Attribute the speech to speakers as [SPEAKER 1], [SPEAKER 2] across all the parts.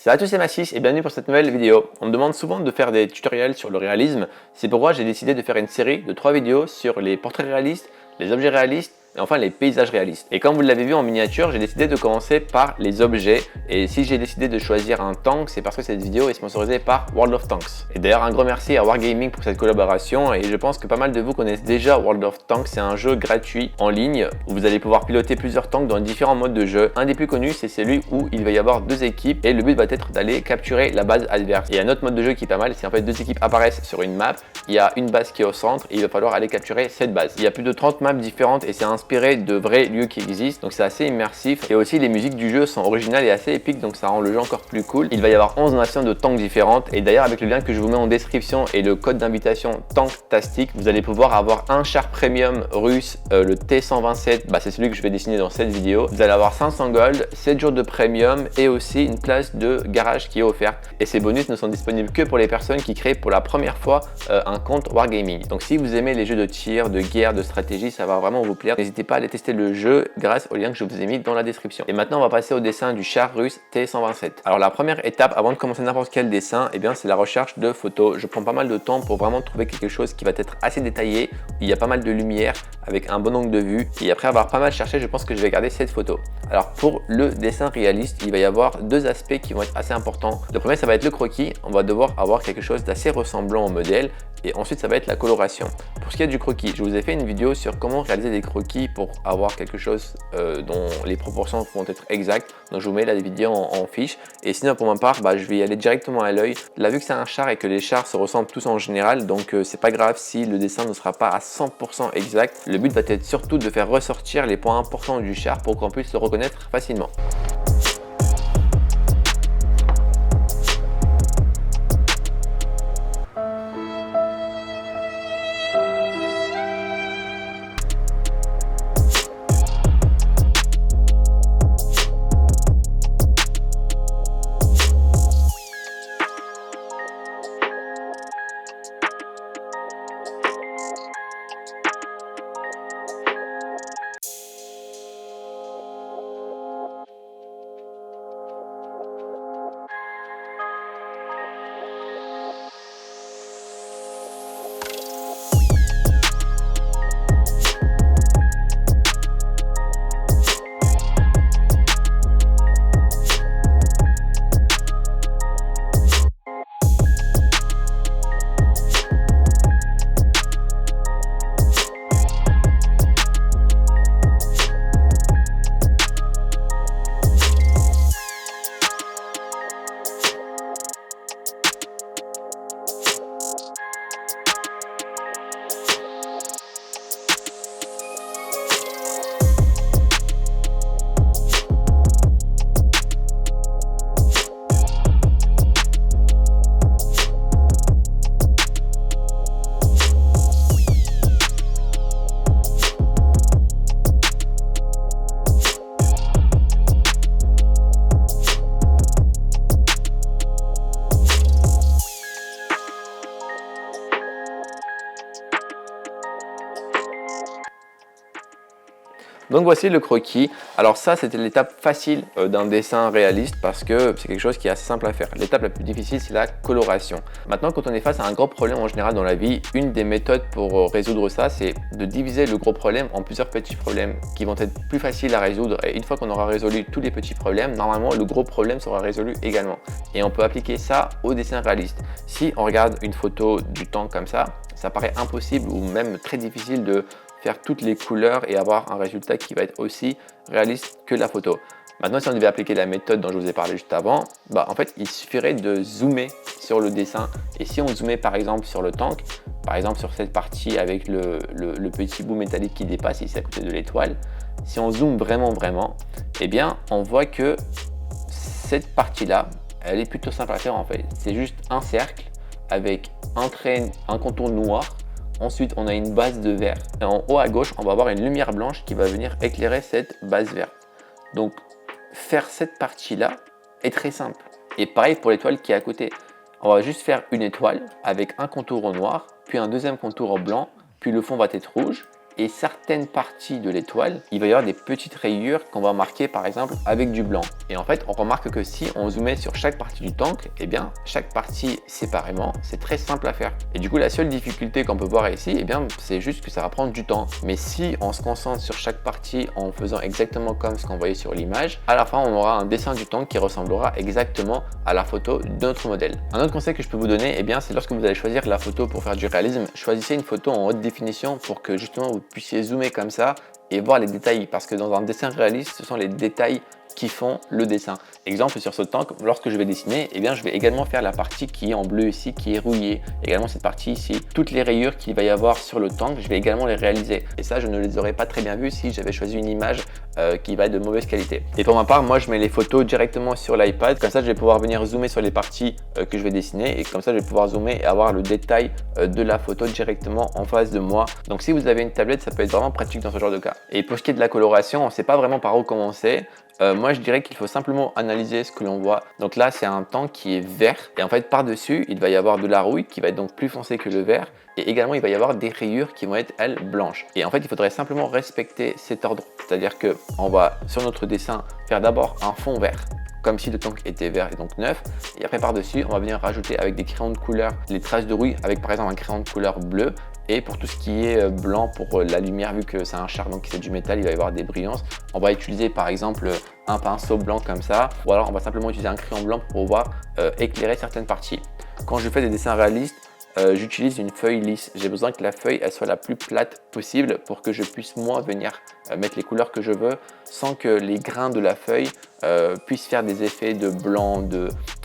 [SPEAKER 1] Salut à tous, c'est Massis et bienvenue pour cette nouvelle vidéo. On me demande souvent de faire des tutoriels sur le réalisme. C'est pourquoi j'ai décidé de faire une série de 3 vidéos sur les portraits réalistes, les objets réalistes et enfin les paysages réalistes. Et comme vous l'avez vu en miniature, j'ai décidé de commencer par les objets. Et si j'ai décidé de choisir un tank, c'est parce que cette vidéo est sponsorisée par World of Tanks. Et d'ailleurs, un grand merci à Wargaming pour cette collaboration. Et je pense que pas mal de vous connaissent déjà World of Tanks. C'est un jeu gratuit en ligne où vous allez pouvoir piloter plusieurs tanks dans différents modes de jeu. Un des plus connus, c'est celui où il va y avoir 2 équipes et le but va être d'aller capturer la base adverse. Et un autre mode de jeu qui est pas mal, c'est en fait 2 équipes apparaissent sur une map. Il y a une base qui est au centre et il va falloir aller capturer cette base. Il y a plus de 30 maps différentes et c'est inspiré de vrais lieux qui existent, donc c'est assez immersif. Et aussi les musiques du jeu sont originales et assez épiques, donc ça rend le jeu encore plus cool. Il va y avoir 11 nations de tanks différentes et d'ailleurs avec le lien que je vous mets en description et le code d'invitation Tanktastic, vous allez pouvoir avoir un char premium russe, le T127, c'est celui que je vais dessiner dans cette vidéo. Vous allez avoir 500 gold, 7 jours de premium et aussi une place de garage qui est offerte. Et ces bonus ne sont disponibles que pour les personnes qui créent pour la première fois un compte Wargaming. Donc si vous aimez les jeux de tir, de guerre, de stratégie, ça va vraiment vous plaire. N'hésitez pas à aller tester le jeu grâce au lien que je vous ai mis dans la description. Et maintenant on va passer au dessin du char russe T127. Alors la première étape avant de commencer n'importe quel dessin, c'est la recherche de photos. Je prends pas mal de temps pour vraiment trouver quelque chose qui va être assez détaillé, où il y a pas mal de lumière avec un bon angle de vue. Et après avoir pas mal cherché, je pense que je vais garder cette photo. Alors pour le dessin réaliste, il va y avoir 2 aspects qui vont être assez importants. Le premier, ça va être le croquis. On va devoir avoir quelque chose d'assez ressemblant au modèle. Et ensuite, ça va être la coloration. Pour ce qui est du croquis, je vous ai fait une vidéo sur comment réaliser des croquis pour avoir quelque chose dont les proportions vont être exactes. Donc je vous mets la vidéo en fiche. Et sinon, pour ma part, je vais y aller directement à l'œil. Là, vu que c'est un char et que les chars se ressemblent tous en général, donc c'est pas grave si le dessin ne sera pas à 100% exact. Le but va être surtout de faire ressortir les points importants du char pour qu'on puisse le reconnaître facilement. Donc voici le croquis. Alors ça, c'était l'étape facile d'un dessin réaliste parce que c'est quelque chose qui est assez simple à faire. L'étape la plus difficile, c'est la coloration. Maintenant, quand on est face à un gros problème en général dans la vie, une des méthodes pour résoudre ça, c'est de diviser le gros problème en plusieurs petits problèmes qui vont être plus faciles à résoudre. Et une fois qu'on aura résolu tous les petits problèmes, normalement, le gros problème sera résolu également. Et on peut appliquer ça au dessin réaliste. Si on regarde une photo du tank comme ça paraît impossible ou même très difficile de faire toutes les couleurs et avoir un résultat qui va être aussi réaliste que la photo. Maintenant, si on devait appliquer la méthode dont je vous ai parlé juste avant, en fait, il suffirait de zoomer sur le dessin. Et si on zoomait par exemple sur le tank, par exemple sur cette partie avec le petit bout métallique qui dépasse ici à côté de l'étoile, si on zoome vraiment, on voit que cette partie-là, elle est plutôt simple à faire en fait. C'est juste un cercle avec un contour noir. Ensuite, on a une base de vert. Et en haut à gauche, on va avoir une lumière blanche qui va venir éclairer cette base verte. Donc, faire cette partie-là est très simple. Et pareil pour l'étoile qui est à côté. On va juste faire une étoile avec un contour au noir, puis un deuxième contour au blanc, puis le fond va être rouge. et certaines parties de l'étoile, il va y avoir des petites rayures qu'on va marquer par exemple avec du blanc. Et en fait, on remarque que si on zoomait sur chaque partie du tank, eh bien, chaque partie séparément, c'est très simple à faire. Et du coup, la seule difficulté qu'on peut voir ici, eh bien, c'est juste que ça va prendre du temps. Mais si on se concentre sur chaque partie en faisant exactement comme ce qu'on voyait sur l'image, à la fin, on aura un dessin du tank qui ressemblera exactement à la photo de notre modèle. Un autre conseil que je peux vous donner, eh bien, c'est lorsque vous allez choisir la photo pour faire du réalisme, choisissez une photo en haute définition pour que justement vous puissiez zoomer comme ça et voir les détails, parce que dans un dessin réaliste, ce sont les détails qui font le dessin. Exemple, sur ce tank, lorsque je vais dessiner, eh bien, je vais également faire la partie qui est en bleu ici, qui est rouillée. Également cette partie ici. Toutes les rayures qu'il va y avoir sur le tank, je vais également les réaliser. Et ça, je ne les aurais pas très bien vues si j'avais choisi une image qui va être de mauvaise qualité. Et pour ma part, moi, je mets les photos directement sur l'iPad. Comme ça, je vais pouvoir venir zoomer sur les parties que je vais dessiner. Et comme ça, je vais pouvoir zoomer et avoir le détail de la photo directement en face de moi. Donc, si vous avez une tablette, ça peut être vraiment pratique dans ce genre de cas. Et pour ce qui est de la coloration, on ne sait pas vraiment par où commencer. Moi, je dirais qu'il faut simplement analyser ce que l'on voit. Donc là, c'est un tank qui est vert. Et en fait, par-dessus, il va y avoir de la rouille qui va être donc plus foncée que le vert. Et également, il va y avoir des rayures qui vont être, elles, blanches. Et en fait, il faudrait simplement respecter cet ordre. C'est-à-dire qu'on va, sur notre dessin, faire d'abord un fond vert, comme si le tank était vert et donc neuf. Et après, par-dessus, on va venir rajouter avec des crayons de couleur les traces de rouille avec, par exemple, un crayon de couleur bleu. Et pour tout ce qui est blanc, pour la lumière, vu que c'est un char, donc c'est du métal, il va y avoir des brillances. On va utiliser par exemple un pinceau blanc comme ça, ou alors on va simplement utiliser un crayon blanc pour pouvoir éclairer certaines parties. Quand je fais des dessins réalistes, j'utilise une feuille lisse. J'ai besoin que la feuille elle soit la plus plate possible pour que je puisse moi venir mettre les couleurs que je veux sans que les grains de la feuille puissent faire des effets de blanc,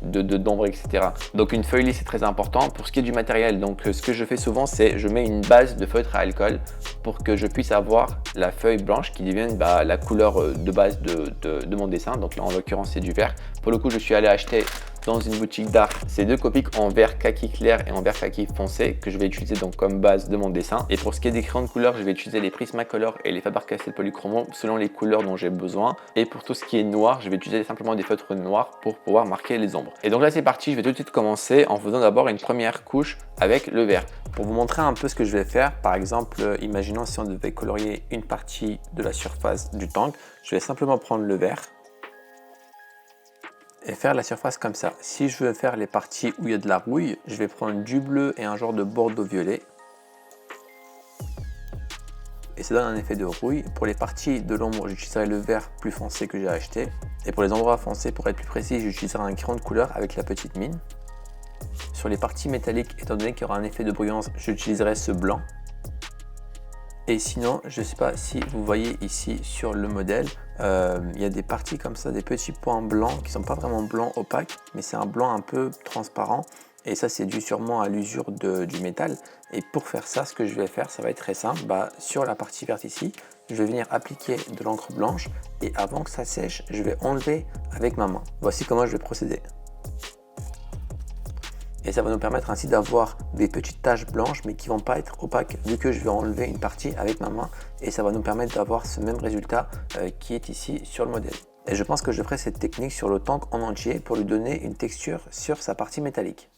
[SPEAKER 1] d'ombre, etc. Donc une feuille lisse est très important. Pour ce qui est du matériel, donc ce que je fais souvent, c'est je mets une base de feutre à alcool pour que je puisse avoir la feuille blanche qui devienne la couleur de base de mon dessin. Donc là en l'occurrence c'est du vert. Pour le coup je suis allé acheter dans une boutique d'art ces deux copiques en vert kaki clair et en vert kaki foncé que je vais utiliser donc comme base de mon dessin. Et pour ce qui est des crayons de couleur, je vais utiliser les Prismacolor et les Faber-Castell Polychromo selon les couleurs dont j'ai besoin. Et pour tout ce qui est noir, je vais utiliser simplement des feutres noirs pour pouvoir marquer les ombres. Et donc là c'est parti, je vais tout de suite commencer en faisant d'abord une première couche avec le vert. Pour vous montrer un peu ce que je vais faire, par exemple, imaginons si on devait colorier une partie de la surface du tank, je vais simplement prendre le vert et faire la surface comme ça. Si je veux faire les parties où il y a de la rouille, je vais prendre du bleu et un genre de bordeaux violet. Et ça donne un effet de rouille. Pour les parties de l'ombre, j'utiliserai le vert plus foncé que j'ai acheté. Et pour les endroits foncés, pour être plus précis, j'utiliserai un crayon de couleur avec la petite mine. Sur les parties métalliques, étant donné qu'il y aura un effet de brillance, j'utiliserai ce blanc. Et sinon, je ne sais pas si vous voyez ici sur le modèle, il y a des parties comme ça, des petits points blancs qui ne sont pas vraiment blancs opaques, mais c'est un blanc un peu transparent. Et ça, c'est dû sûrement à l'usure du métal. Et pour faire ça, ce que je vais faire, ça va être très simple. Sur la partie verte ici, je vais venir appliquer de l'encre blanche. Et avant que ça sèche, je vais enlever avec ma main. Voici comment je vais procéder. Et ça va nous permettre ainsi d'avoir des petites taches blanches mais qui ne vont pas être opaques vu que je vais enlever une partie avec ma main et ça va nous permettre d'avoir ce même résultat qui est ici sur le modèle. Et je pense que je ferai cette technique sur le tank en entier pour lui donner une texture sur sa partie métallique.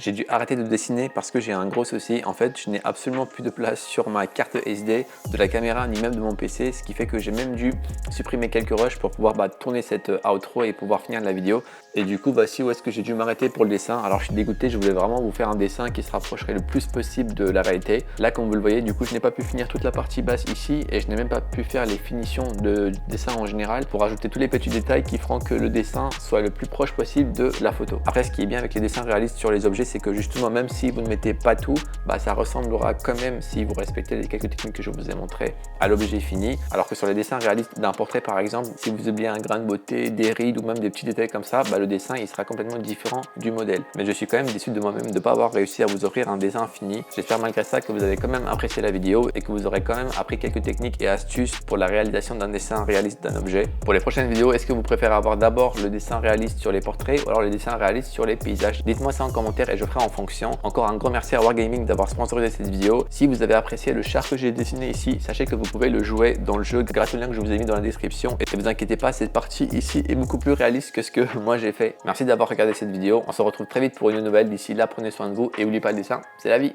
[SPEAKER 1] j'ai dû arrêter de dessiner parce que j'ai un gros souci. En fait, je n'ai absolument plus de place sur ma carte SD de la caméra ni même de mon PC, ce qui fait que j'ai même dû supprimer quelques rushs pour pouvoir tourner cette outro et pouvoir finir la vidéo. Et du coup, voici où est-ce que j'ai dû m'arrêter pour le dessin. Alors je suis dégoûté, je voulais vraiment vous faire un dessin qui se rapprocherait le plus possible de la réalité. Là, comme vous le voyez, du coup, je n'ai pas pu finir toute la partie basse ici et je n'ai même pas pu faire les finitions de dessin en général pour ajouter tous les petits détails qui feront que le dessin soit le plus proche possible de la photo. Après, ce qui est bien avec les dessins réalistes sur les objets, c'est que justement, même si vous ne mettez pas tout, ça ressemblera quand même, si vous respectez les quelques techniques que je vous ai montrées, à l'objet fini. Alors que sur les dessins réalistes d'un portrait, par exemple, si vous oubliez un grain de beauté, des rides ou même des petits détails comme ça, le dessin il sera complètement différent du modèle. Mais je suis quand même déçu de moi-même de ne pas avoir réussi à vous offrir un dessin fini. J'espère malgré ça que vous avez quand même apprécié la vidéo et que vous aurez quand même appris quelques techniques et astuces pour la réalisation d'un dessin réaliste d'un objet. Pour les prochaines vidéos, est-ce que vous préférez avoir d'abord le dessin réaliste sur les portraits ou alors le dessin réaliste sur les paysages? Dites-moi ça en commentaire et je ferai en fonction. Encore un grand merci à Wargaming d'avoir sponsorisé cette vidéo. Si vous avez apprécié le char que j'ai dessiné ici, sachez que vous pouvez le jouer dans le jeu grâce au lien que je vous ai mis dans la description. Et ne vous inquiétez pas, cette partie ici est beaucoup plus réaliste que ce que moi j'ai fait. Merci d'avoir regardé cette vidéo. On se retrouve très vite pour une nouvelle. D'ici là, prenez soin de vous et n'oubliez pas le dessin, c'est la vie.